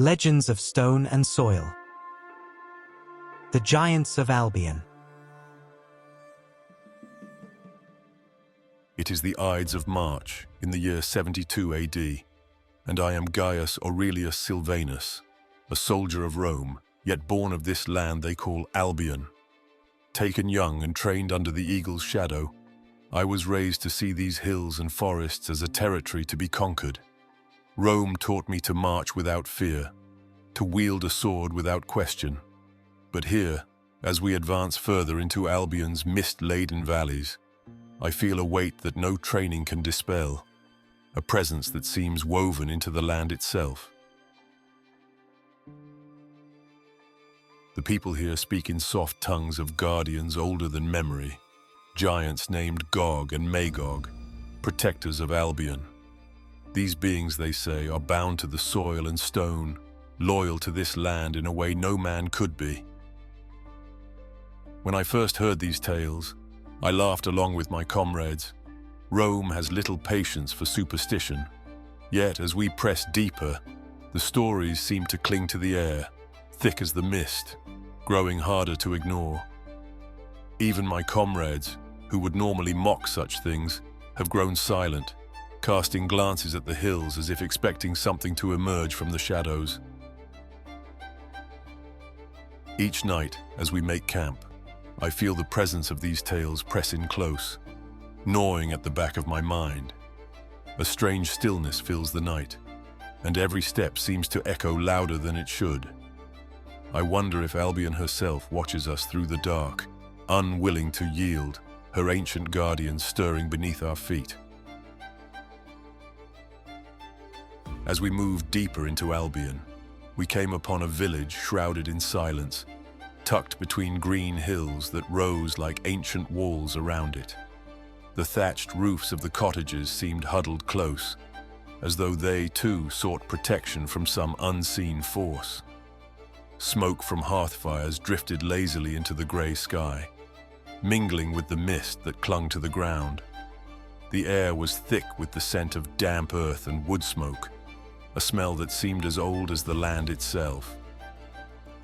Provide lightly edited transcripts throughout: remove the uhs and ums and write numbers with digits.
Legends of Stone and Soil. The Giants of Albion. It is the Ides of March in the year 72 AD, and I am Gaius Aurelius Silvanus, a soldier of Rome, yet born of this land they call Albion. Taken young and trained under the eagle's shadow, I was raised to see these hills and forests as a territory to be conquered. Rome taught me to march without fear, to wield a sword without question. But here, as we advance further into Albion's mist-laden valleys, I feel a weight that no training can dispel, a presence that seems woven into the land itself. The people here speak in soft tongues of guardians older than memory, giants named Gog and Magog, protectors of Albion. These beings, they say, are bound to the soil and stone, loyal to this land in a way no man could be. When I first heard these tales, I laughed along with my comrades. Rome has little patience for superstition, yet as we press deeper, the stories seem to cling to the air, thick as the mist, growing harder to ignore. Even my comrades, who would normally mock such things, have grown silent, casting glances at the hills as if expecting something to emerge from the shadows. Each night, as we make camp, I feel the presence of these tales press in close, gnawing at the back of my mind. A strange stillness fills the night, and every step seems to echo louder than it should. I wonder if Albion herself watches us through the dark, unwilling to yield, her ancient guardians stirring beneath our feet. As we moved deeper into Albion, we came upon a village shrouded in silence, tucked between green hills that rose like ancient walls around it. The thatched roofs of the cottages seemed huddled close, as though they too sought protection from some unseen force. Smoke from hearth fires drifted lazily into the grey sky, mingling with the mist that clung to the ground. The air was thick with the scent of damp earth and wood smoke, a smell that seemed as old as the land itself.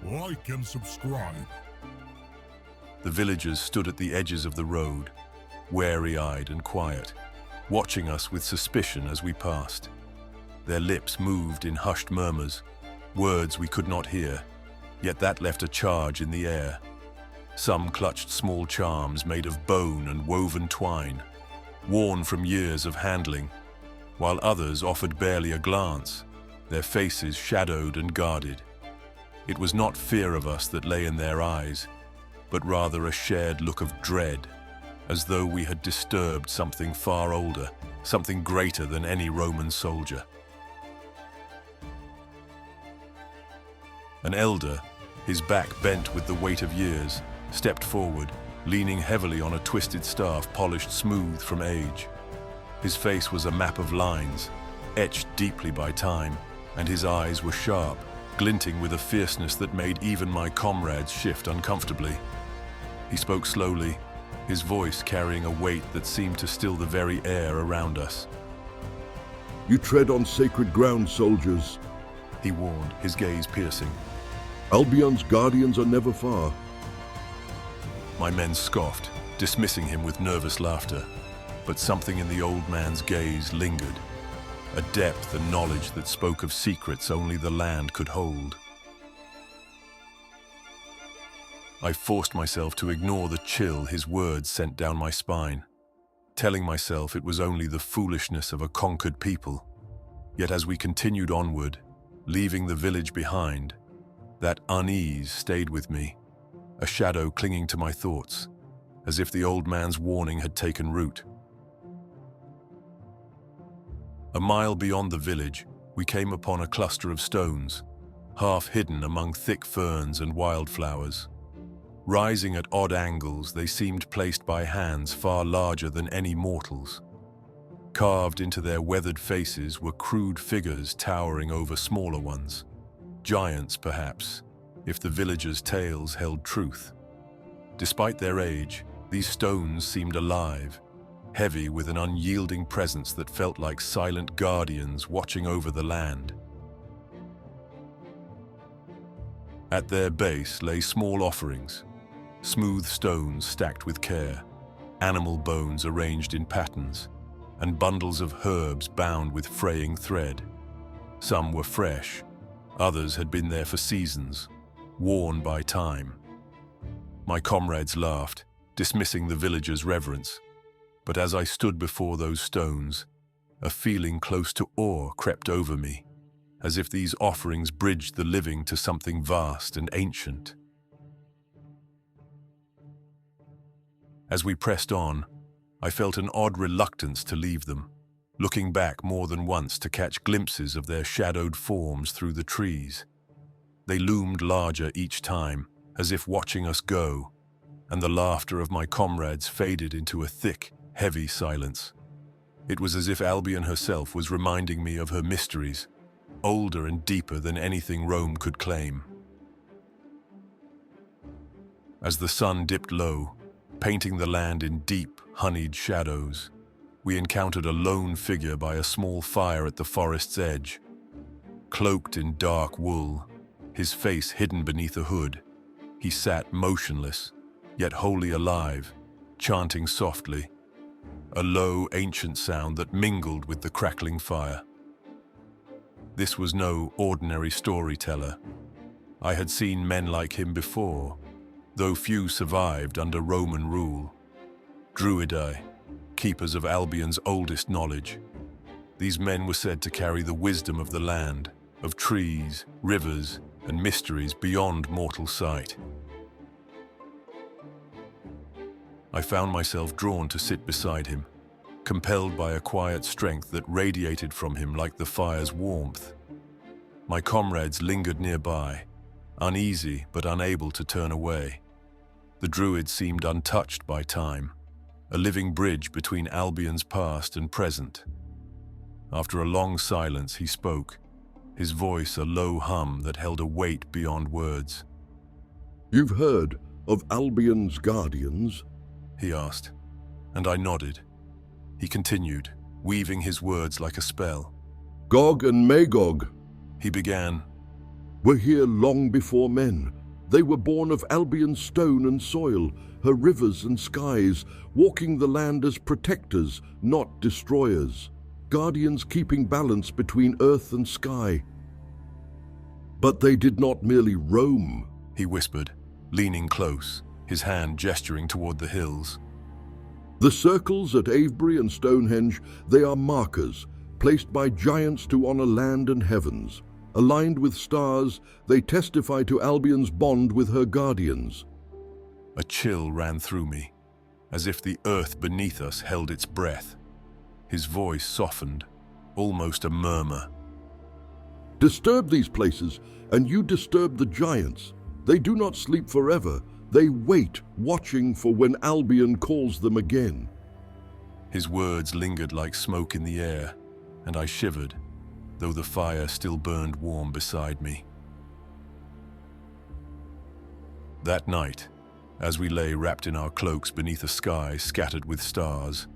Like and subscribe. The villagers stood at the edges of the road, wary-eyed and quiet, watching us with suspicion as we passed. Their lips moved in hushed murmurs, words we could not hear, yet that left a charge in the air. Some clutched small charms made of bone and woven twine, worn from years of handling, while others offered barely a glance, their faces shadowed and guarded. It was not fear of us that lay in their eyes, but rather a shared look of dread, as though we had disturbed something far older, something greater than any Roman soldier. An elder, his back bent with the weight of years, stepped forward, leaning heavily on a twisted staff polished smooth from age. His face was a map of lines, etched deeply by time, and his eyes were sharp, glinting with a fierceness that made even my comrades shift uncomfortably. He spoke slowly, his voice carrying a weight that seemed to still the very air around us. You tread on sacred ground, soldiers, he warned, his gaze piercing. Albion's guardians are never far. My men scoffed, dismissing him with nervous laughter, but something in the old man's gaze lingered, a depth and knowledge that spoke of secrets only the land could hold. I forced myself to ignore the chill his words sent down my spine, telling myself it was only the foolishness of a conquered people. Yet as we continued onward, leaving the village behind, that unease stayed with me, a shadow clinging to my thoughts, as if the old man's warning had taken root. A mile beyond the village, we came upon a cluster of stones, half hidden among thick ferns and wildflowers. Rising at odd angles, they seemed placed by hands far larger than any mortals. Carved into their weathered faces were crude figures towering over smaller ones. Giants, perhaps, if the villagers' tales held truth. Despite their age, these stones seemed alive, heavy with an unyielding presence that felt like silent guardians watching over the land. At their base lay small offerings, smooth stones stacked with care, animal bones arranged in patterns, and bundles of herbs bound with fraying thread. Some were fresh, others had been there for seasons, worn by time. My comrades laughed, dismissing the villagers' reverence, but as I stood before those stones, a feeling close to awe crept over me, as if these offerings bridged the living to something vast and ancient. As we pressed on, I felt an odd reluctance to leave them, looking back more than once to catch glimpses of their shadowed forms through the trees. They loomed larger each time, as if watching us go, and the laughter of my comrades faded into a thick, heavy silence. It was as if Albion herself was reminding me of her mysteries, older and deeper than anything Rome could claim. As the sun dipped low, painting the land in deep, honeyed shadows, we encountered a lone figure by a small fire at the forest's edge. Cloaked in dark wool, his face hidden beneath a hood, he sat motionless, yet wholly alive, chanting softly, a low, ancient sound that mingled with the crackling fire. This was no ordinary storyteller. I had seen men like him before, though few survived under Roman rule. Druidae, keepers of Albion's oldest knowledge. These men were said to carry the wisdom of the land, of trees, rivers, and mysteries beyond mortal sight. I found myself drawn to sit beside him, compelled by a quiet strength that radiated from him like the fire's warmth. My comrades lingered nearby, uneasy but unable to turn away. The druid seemed untouched by time, a living bridge between Albion's past and present. After a long silence, he spoke, his voice a low hum that held a weight beyond words. "You've heard of Albion's guardians?" he asked, and I nodded. He continued, weaving his words like a spell. "Gog and Magog," he began, "were here long before men. They were born of Albion's stone and soil, her rivers and skies, walking the land as protectors, not destroyers, guardians keeping balance between earth and sky. But they did not merely roam," he whispered, leaning close, his hand gesturing toward the hills. "The circles at Avebury and Stonehenge, they are markers, placed by giants to honor land and heavens. Aligned with stars, they testify to Albion's bond with her guardians." A chill ran through me, as if the earth beneath us held its breath. His voice softened, almost a murmur. "Disturb these places, and you disturb the giants. They do not sleep forever. They wait, watching for when Albion calls them again." His words lingered like smoke in the air, and I shivered, though the fire still burned warm beside me. That night, as we lay wrapped in our cloaks beneath a sky scattered with stars,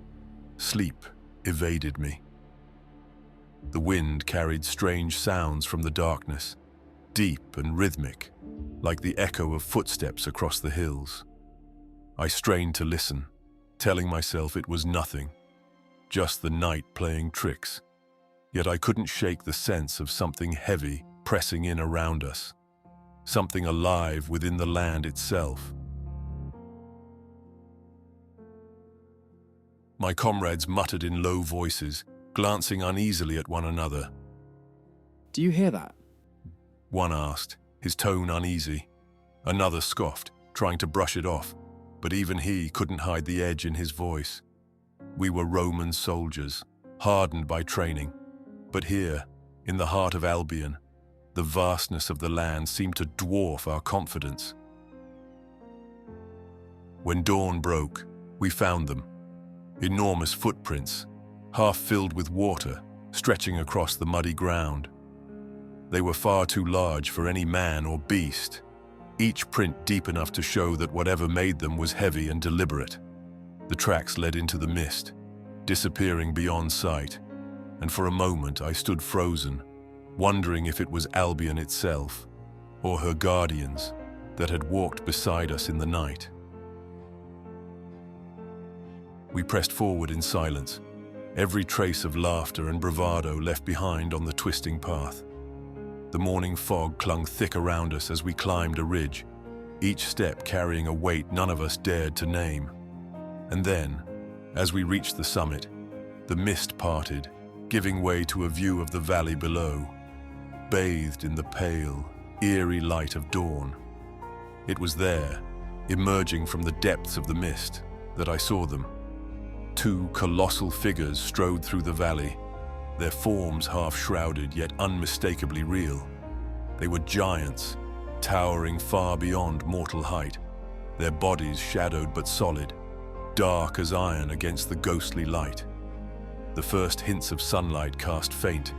sleep evaded me. The wind carried strange sounds from the darkness, deep and rhythmic, like the echo of footsteps across the hills. I strained to listen, telling myself it was nothing, just the night playing tricks. Yet I couldn't shake the sense of something heavy pressing in around us, something alive within the land itself. My comrades muttered in low voices, glancing uneasily at one another. "Do you hear that?" One asked, his tone uneasy. Another scoffed, trying to brush it off, but even he couldn't hide the edge in his voice. We were Roman soldiers, hardened by training. But here, in the heart of Albion, the vastness of the land seemed to dwarf our confidence. When dawn broke, we found them. Enormous footprints, half filled with water, stretching across the muddy ground. They were far too large for any man or beast, each print deep enough to show that whatever made them was heavy and deliberate. The tracks led into the mist, disappearing beyond sight, and for a moment I stood frozen, wondering if it was Albion itself, or her guardians that had walked beside us in the night. We pressed forward in silence, every trace of laughter and bravado left behind on the twisting path. The morning fog clung thick around us as we climbed a ridge, each step carrying a weight none of us dared to name. And then, as we reached the summit, the mist parted, giving way to a view of the valley below, bathed in the pale, eerie light of dawn. It was there, emerging from the depths of the mist, that I saw them. Two colossal figures strode through the valley, their forms half-shrouded yet unmistakably real. They were giants, towering far beyond mortal height, their bodies shadowed but solid, dark as iron against the ghostly light. The first hints of sunlight cast faint,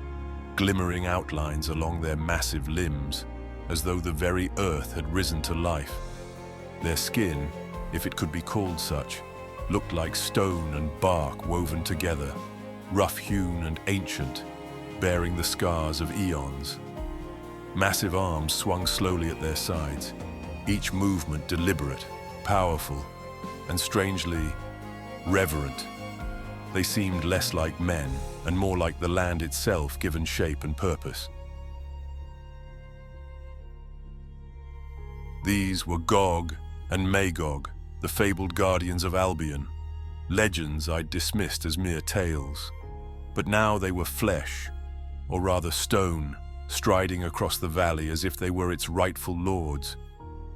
glimmering outlines along their massive limbs, as though the very earth had risen to life. Their skin, if it could be called such, looked like stone and bark woven together, rough-hewn and ancient, bearing the scars of eons. Massive arms swung slowly at their sides, each movement deliberate, powerful, and strangely reverent. They seemed less like men and more like the land itself given shape and purpose. These were Gog and Magog, the fabled guardians of Albion, legends I'd dismissed as mere tales. But now they were flesh, or rather stone, striding across the valley as if they were its rightful lords,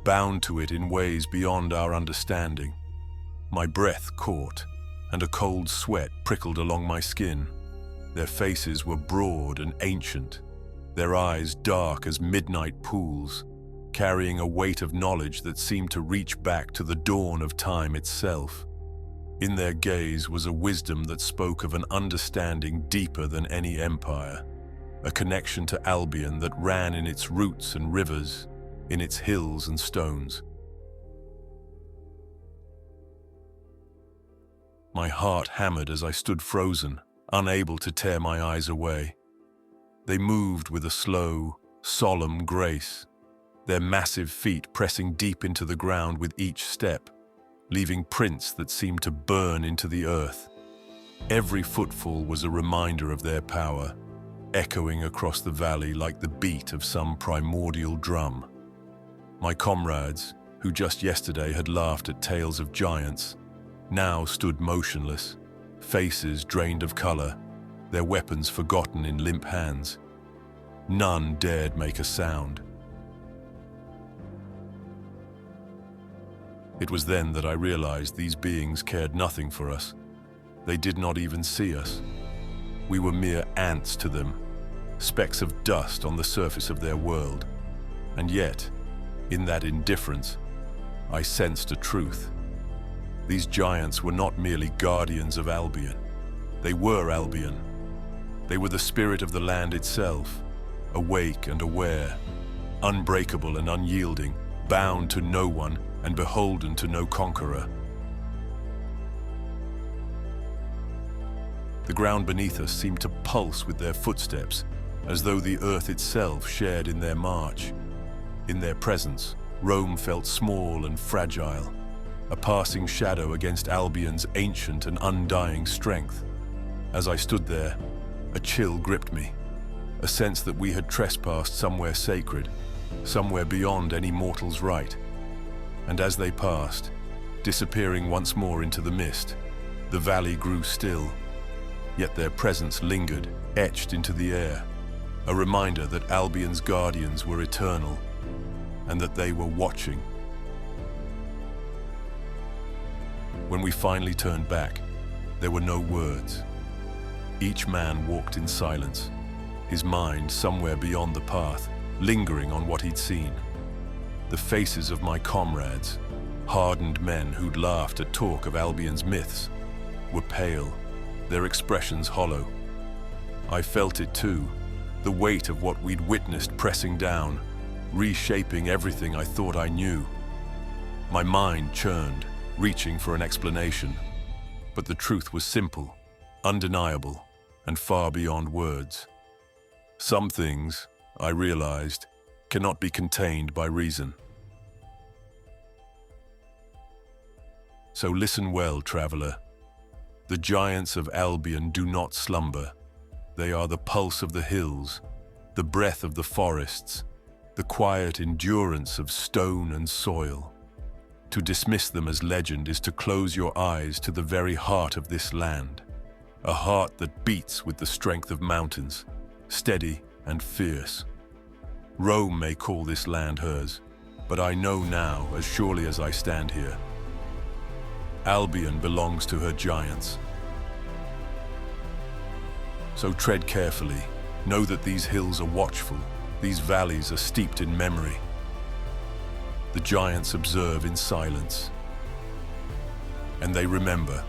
bound to it in ways beyond our understanding. My breath caught, and a cold sweat prickled along my skin. Their faces were broad and ancient, their eyes dark as midnight pools, carrying a weight of knowledge that seemed to reach back to the dawn of time itself. In their gaze was a wisdom that spoke of an understanding deeper than any empire, a connection to Albion that ran in its roots and rivers, in its hills and stones. My heart hammered as I stood frozen, unable to tear my eyes away. They moved with a slow, solemn grace, their massive feet pressing deep into the ground with each step, leaving prints that seemed to burn into the earth. Every footfall was a reminder of their power, echoing across the valley like the beat of some primordial drum. My comrades, who just yesterday had laughed at tales of giants, now stood motionless, faces drained of color, their weapons forgotten in limp hands. None dared make a sound. It was then that I realized these beings cared nothing for us. They did not even see us. We were mere ants to them, specks of dust on the surface of their world. And yet, in that indifference, I sensed a truth. These giants were not merely guardians of Albion. They were Albion. They were the spirit of the land itself, awake and aware, unbreakable and unyielding, bound to no one and beholden to no conqueror. The ground beneath us seemed to pulse with their footsteps, as though the earth itself shared in their march. In their presence, Rome felt small and fragile, a passing shadow against Albion's ancient and undying strength. As I stood there, a chill gripped me, a sense that we had trespassed somewhere sacred, somewhere beyond any mortal's right. And as they passed, disappearing once more into the mist, the valley grew still, yet their presence lingered, etched into the air, a reminder that Albion's guardians were eternal, and that they were watching. When we finally turned back, there were no words. Each man walked in silence, his mind somewhere beyond the path, lingering on what he'd seen. The faces of my comrades, hardened men who'd laughed at talk of Albion's myths, were pale, their expressions hollow. I felt it too, the weight of what we'd witnessed pressing down, reshaping everything I thought I knew. My mind churned, reaching for an explanation, but the truth was simple, undeniable, and far beyond words. Some things, I realized, cannot be contained by reason. So listen well, traveler. The giants of Albion do not slumber. They are the pulse of the hills, the breath of the forests, the quiet endurance of stone and soil. To dismiss them as legend is to close your eyes to the very heart of this land, a heart that beats with the strength of mountains, steady and fierce. Rome may call this land hers, but I know now, as surely as I stand here, Albion belongs to her giants. So tread carefully. Know that these hills are watchful, these valleys are steeped in memory. The giants observe in silence, and they remember.